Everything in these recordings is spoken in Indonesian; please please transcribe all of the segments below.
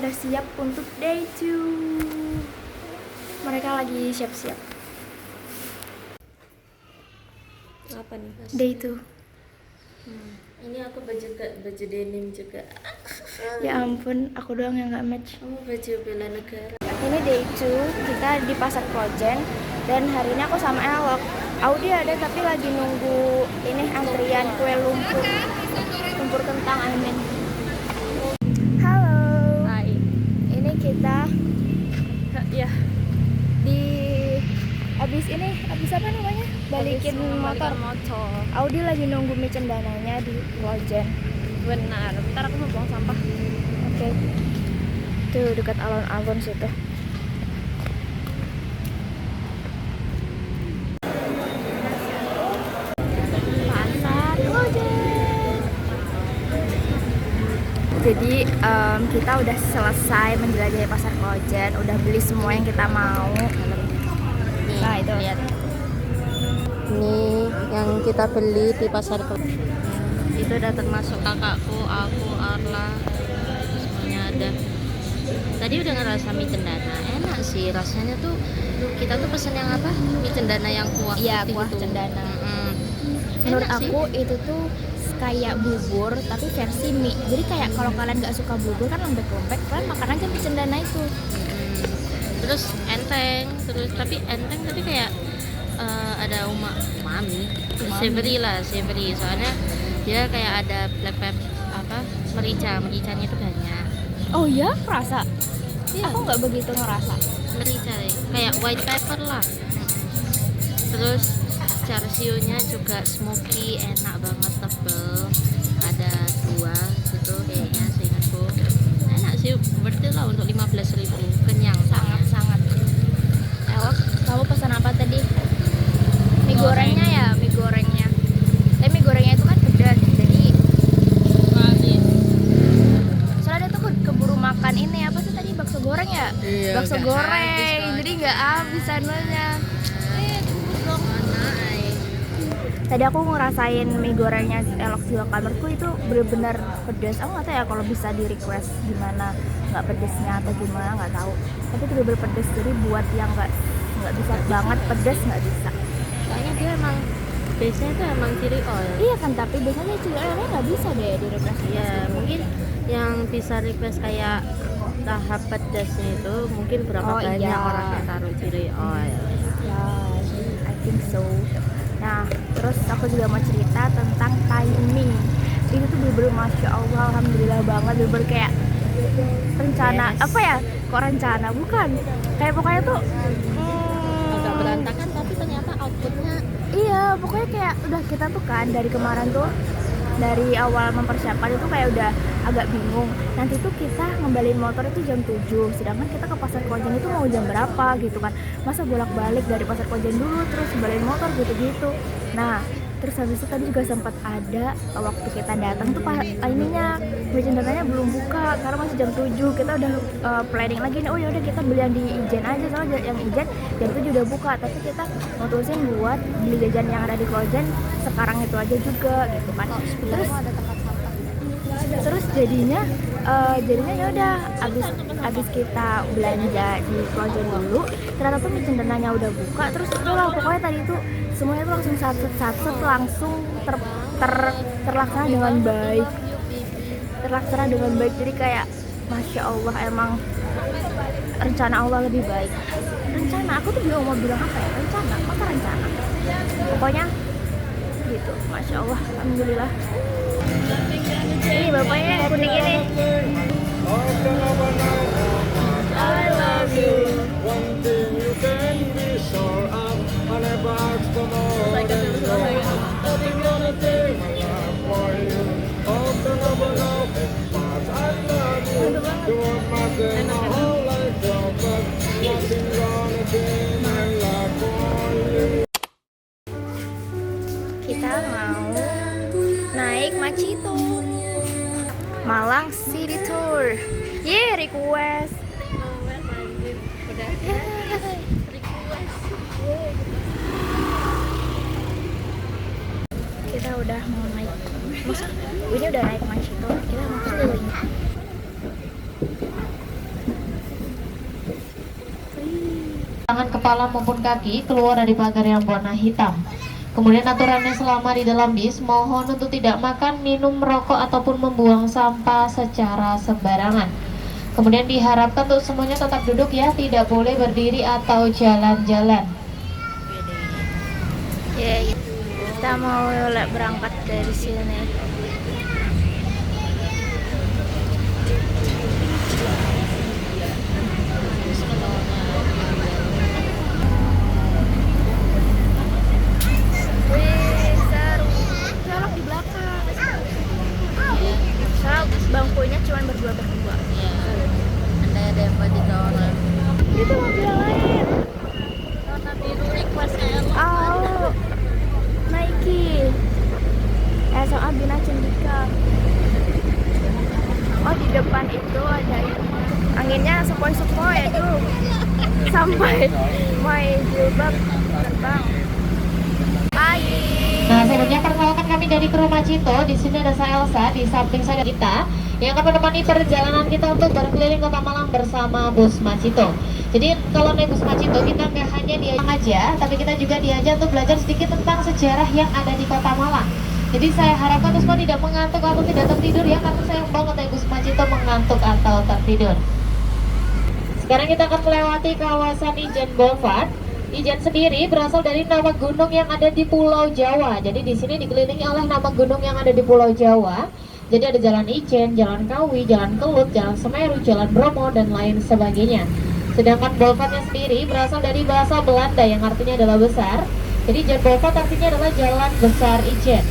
udah siap untuk day 2. Mereka lagi siap-siap. Apa nih? Day 2. Ini aku baju denim juga. Ya ampun, aku doang yang nggak match. Kamu baju bela negara. Ini day 2, kita di Pasar Klojen. Dan hari ini aku sama Elok. Audi ada tapi lagi nunggu ini antrian kue lumpur. Lumpur kentang, amin. Halo. Hai. Ini kita Ya. Habis apa namanya? Balikin motor. Audi lagi nunggu mie cendananya di Klojen. Benar. Bentar aku mau buang sampah. Oke. Tuh dekat alun-alun situ. Pasar Klojen. Jadi kita udah selesai menjelajahi Pasar Klojen, udah beli semua yang kita mau. Nah itu lihat. Ini yang kita beli di pasar itu udah termasuk kakakku, aku, Arla, semuanya ada. Tadi udah ngerasa mie cendana, enak sih rasanya tuh. Kita tuh pesen yang apa? Mie cendana yang kuah. Iya, putih kuah gitu. cendana. Menurut Enak sih. aku itu tuh kayak bubur tapi versi mie. Jadi kayak kalau kalian nggak suka bubur kan lembek-lembek, kalian makan aja mie cendana itu. Terus enteng, tapi kayak ada umami, savory lah, savory. Soalnya dia kayak ada black pepper, mericanya itu banyak. Oh iya, kerasa? Iya. Aku nggak begitu ngerasa. Merica kayak white pepper lah. Terus char-siu-nya juga smoky, enak banget, tebel. Ada 2 gitu kayaknya seingatku. Enak sih, worth it lah untuk 15.000. Kenyang Sangat-sangat. Elok, kamu pesan apa tadi? Mie gorengnya ya, mie gorengnya. Tapi mie gorengnya itu kan pedas, jadi soalnya dia tuh keburu makan ini apa sih tadi, bakso goreng ya? Iya, Bakso nggak goreng, habis, jadi nggak habis sandalnya. tunggu dong. Tadi aku ngerasain mie gorengnya Elok juga, kamarku itu bener-bener pedas. Aku nggak tahu ya kalau bisa di request gimana, nggak pedesnya atau gimana, nggak tahu. Tapi itu bener-bener pedas, jadi buat yang nggak bisa banget pedas nggak bisa. Soalnya dia emang biasanya tuh emang chili oil. Iya kan, tapi biasanya chili oilnya nggak bisa deh di request. Ya mungkin yang bisa request kayak tahap pedasnya itu mungkin berapa banyak iya. orang yang taruh chili oil. Ya, I think so. Nah, terus aku juga mau cerita tentang timing. Ini tuh bener-bener Masya Allah, Alhamdulillah banget. Bener-bener kayak rencana, Yes. apa ya? Kok rencana? Bukan. Kayak pokoknya tuh Agak berantakan tapi ternyata outputnya iya, pokoknya kayak udah kita tuh kan dari kemarin tuh, dari awal mempersiapkan itu kayak udah agak bingung. Nanti tuh kita ngembaliin motor itu jam 7, sedangkan kita ke Pasar Klojen itu mau jam berapa gitu kan. Masa bolak-balik dari Pasar Klojen dulu terus ngembaliin motor gitu-gitu. Nah, terus habis itu tadi juga sempat ada waktu kita datang tuh ininya mie cendananya belum buka karena masih jam 7. Kita udah planning lagi nih, oh yaudah kita beli yang di Ijen aja, soalnya yang Ijen jam 7 udah buka. Tapi kita mutusin buat beli jajan yang ada di Klojen sekarang itu aja juga gitu kan. Terus jadinya ya udah abis kita belanja di Klojen dulu, ternyata tuh mie cendananya udah buka. Terus itulah pokoknya tadi tuh semuanya tuh langsung satset langsung terlaksana dengan baik. Jadi kayak Masya Allah, emang rencana Allah lebih baik. Rencana, aku tuh bingung mau bilang apa ya, rencana pokoknya gitu. Masya Allah, Alhamdulillah. Ini bapaknya kuning ini. I love you. One thing you can be sure of. I never ask for more than you. Nothing gonna take my love for you. Hope to never know but I love you. You want my day, my whole life long, but nothing gonna take my love for you. Kita mau naik Macito Malang City Tour. Request. Kita udah mau naik. Ini udah naik Macito. Kita mau keliling. kepala maupun kaki keluar dari pagar yang warna hitam. Kemudian aturannya selama di dalam bis, mohon untuk tidak makan, minum, merokok, ataupun membuang sampah secara sembarangan. Kemudian diharapkan untuk semuanya tetap duduk ya, tidak boleh berdiri atau jalan-jalan. Ya, kita mau berangkat dari sini. Wih, seru. Colok di belakang. Soalnya bangkunya cuma berdua. Ya, ada yang buat 3 orang. Itu mobil yang lain. Warna biru requestnya Oh, Nike. SMA Bina Cendika. Oh, di depan itu ada anginnya sepoi-sepoi itu sampai my jilbab terbang. Pagi. Nah, sebelumnya perkenalkan kami dari kru Macito. Di sini ada saya Elsa, di samping saya kita yang akan menemani perjalanan kita untuk berkeliling Kota Malang bersama bus Macito. Jadi kalau naik bus Macito kita nggak hanya diajak aja, tapi kita juga diajak untuk belajar sedikit tentang sejarah yang ada di Kota Malang. Jadi saya harapkan semua tidak mengantuk atau tidak tertidur ya, karena sayang banget naik bus Macito mengantuk atau tertidur. Sekarang kita akan melewati kawasan Ijen Boulevard. Ijen sendiri berasal dari nama gunung yang ada di Pulau Jawa. Jadi di sini dikelilingi oleh nama gunung yang ada di Pulau Jawa. Jadi ada Jalan Ijen, Jalan Kawi, Jalan Kelut, Jalan Semeru, Jalan Bromo, dan lain sebagainya. Sedangkan boulevardnya sendiri berasal dari bahasa Belanda yang artinya adalah besar. Jadi Ijen Boulevard artinya adalah Jalan Besar Ijen.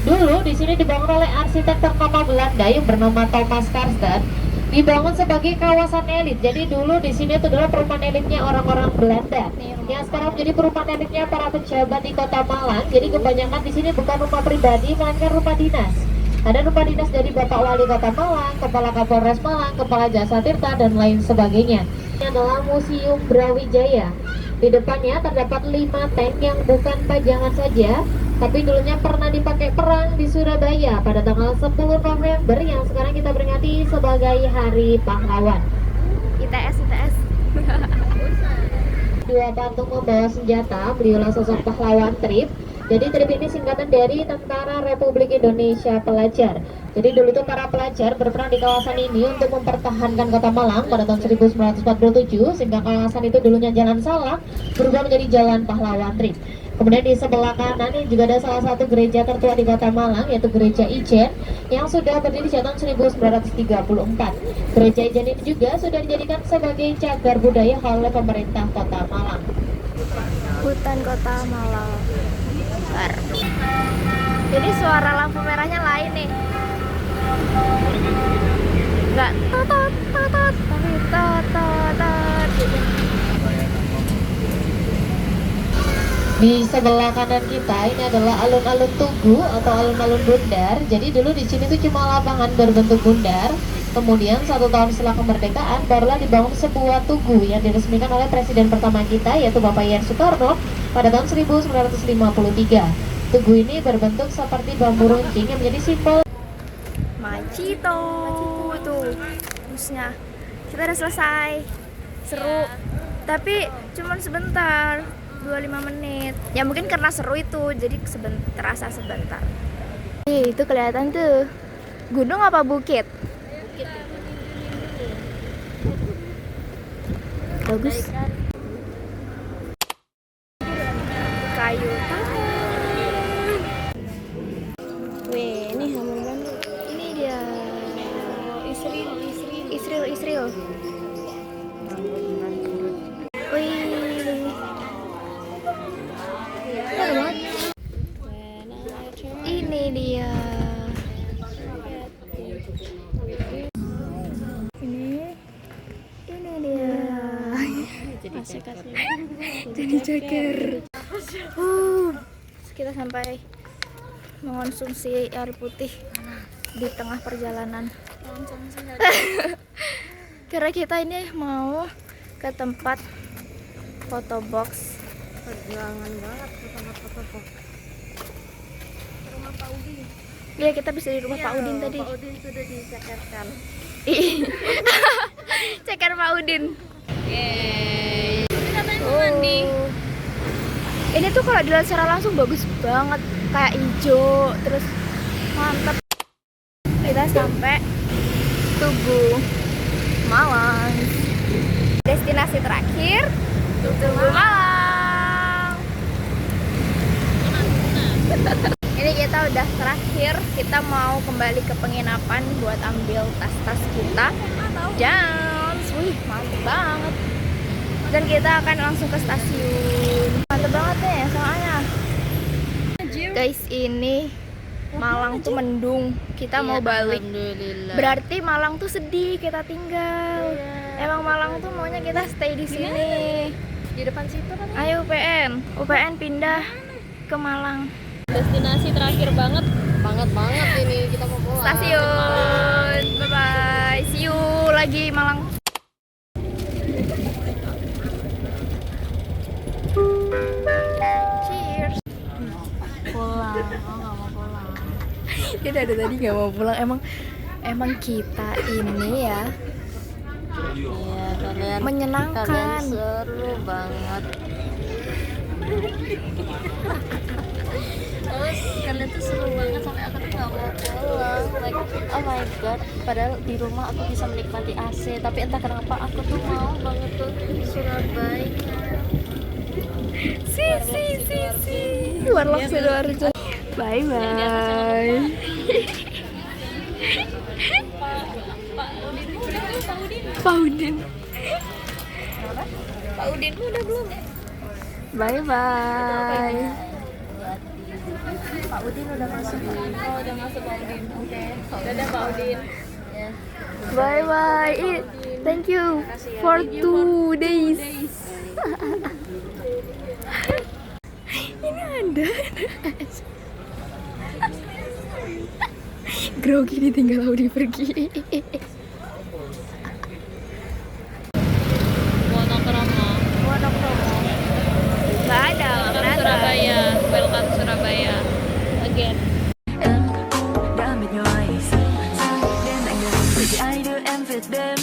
Dulu di sini dibangun oleh arsitek ternama Belanda yang bernama Thomas Karsten. Dibangun sebagai kawasan elit. Jadi dulu di sini itu adalah perumahan elitnya orang-orang Belanda. Yang sekarang menjadi perumahan elitnya para pejabat di Kota Malang. Jadi kebanyakan di sini bukan rumah pribadi, melainkan rumah dinas. Ada rumah dinas dari Bapak Wali Kota Malang, Kepala Kapolres Malang, Kepala Jasa Tirta, dan lain sebagainya. Ini adalah Museum Brawijaya. Di depannya terdapat 5 tank yang bukan pajangan saja, tapi dulunya pernah dipakai perang di Surabaya pada tanggal 10 November yang sekarang kita peringati sebagai Hari Pahlawan. ITS. 2 patung membawa senjata, beliaulah sosok pahlawan Trip. Jadi Trip ini singkatan dari Tentara Republik Indonesia Pelajar. Jadi dulu itu para pelajar berperang di kawasan ini untuk mempertahankan Kota Malang pada tahun 1947, sehingga kawasan itu dulunya Jalan Salak berubah menjadi Jalan Pahlawan Trip. Kemudian di sebelah kanan ini juga ada salah satu gereja tertua di Kota Malang, yaitu Gereja Ijen, yang sudah berdiri sejak tahun 1934. Gereja Ijen ini juga sudah dijadikan sebagai cagar budaya oleh pemerintah Kota Malang. Hutan Kota Malang. Jadi suara lampu merahnya lain nih. Enggak totot tapi totot gitu. Di sebelah kanan kita ini adalah alun-alun Tugu atau alun-alun bundar. Jadi dulu di sini tuh cuma lapangan berbentuk bundar. Kemudian 1 tahun setelah kemerdekaan barulah dibangun sebuah tugu yang diresmikan oleh presiden pertama kita, yaitu Bapak Ian Soekarno pada tahun 1953. Tugu ini berbentuk seperti bambu runcing yang menjadi simbol Macito. Tuh busnya. Kita udah selesai. Seru. Tapi cuman sebentar. 25 menit. Ya mungkin karena seru itu, jadi terasa sebentar. Itu kelihatan tuh. Gunung apa bukit? Bagus. Kayu taman. Wih, ini hamur bambu. Ini dia. Israel. Wih. Ini dia. Ini dia. Jadi ceker. Kita sampai mengonsumsi air putih di tengah perjalanan. Karena kita ini mau ke tempat foto box. perjuangan banget ke tempat foto. Rumah Pak Udin. Iya, kita bisa di rumah Pak Udin tadi. Pak Udin sudah dicekerkan. Ceker Pak Udin. mandi. Ini tuh kalau dilihat secara langsung bagus banget, kayak hijau, terus mantap. Kita sampai Tugu Malang. Destinasi terakhir Tugu Malang. Ini kita udah terakhir, kita mau kembali ke penginapan buat ambil tas-tas kita. Dan, wih mantep banget. Dan kita akan langsung ke stasiun. Mantep banget ya soalnya. Guys, ini Malang tuh mendung. Kita mau balik. Alhamdulillah. Berarti Malang tuh sedih kita tinggal. Emang Malang tuh maunya kita stay di sini. Di depan situ kan. Ayo UPN pindah ke Malang. Destinasi terakhir banget ini kita mau pulang. Stasiun. Bye bye. See you lagi Malang. Cheers. Pulang. Oh, nggak mau pulang. Dia dari tadi nggak mau pulang. Emang kita ini ya Iya, kalian menyenangkan. seru banget. Terus kalian tuh seru banget sampai aku tuh nggak mau pulang. Like, oh my god. Padahal di rumah aku bisa menikmati AC, tapi entah kenapa aku tuh mau banget tuh Surabaya. Si. Warlock Sidoarjo. Bye bye. Pak Udin udah belum? Bye bye. Pak Udin udah masuk. Oh, udah masuk Pak Udin. Oke. Dadah Pak Udin. Ya. Bye bye. Thank you for 2 days. Ini ada. Grogi ditinggal Audi pergi. Wonokromo. Nggak ada. Welcome Surabaya. Welcome Surabaya. Again. Down with your eyes. Then I go with the idol and fit them.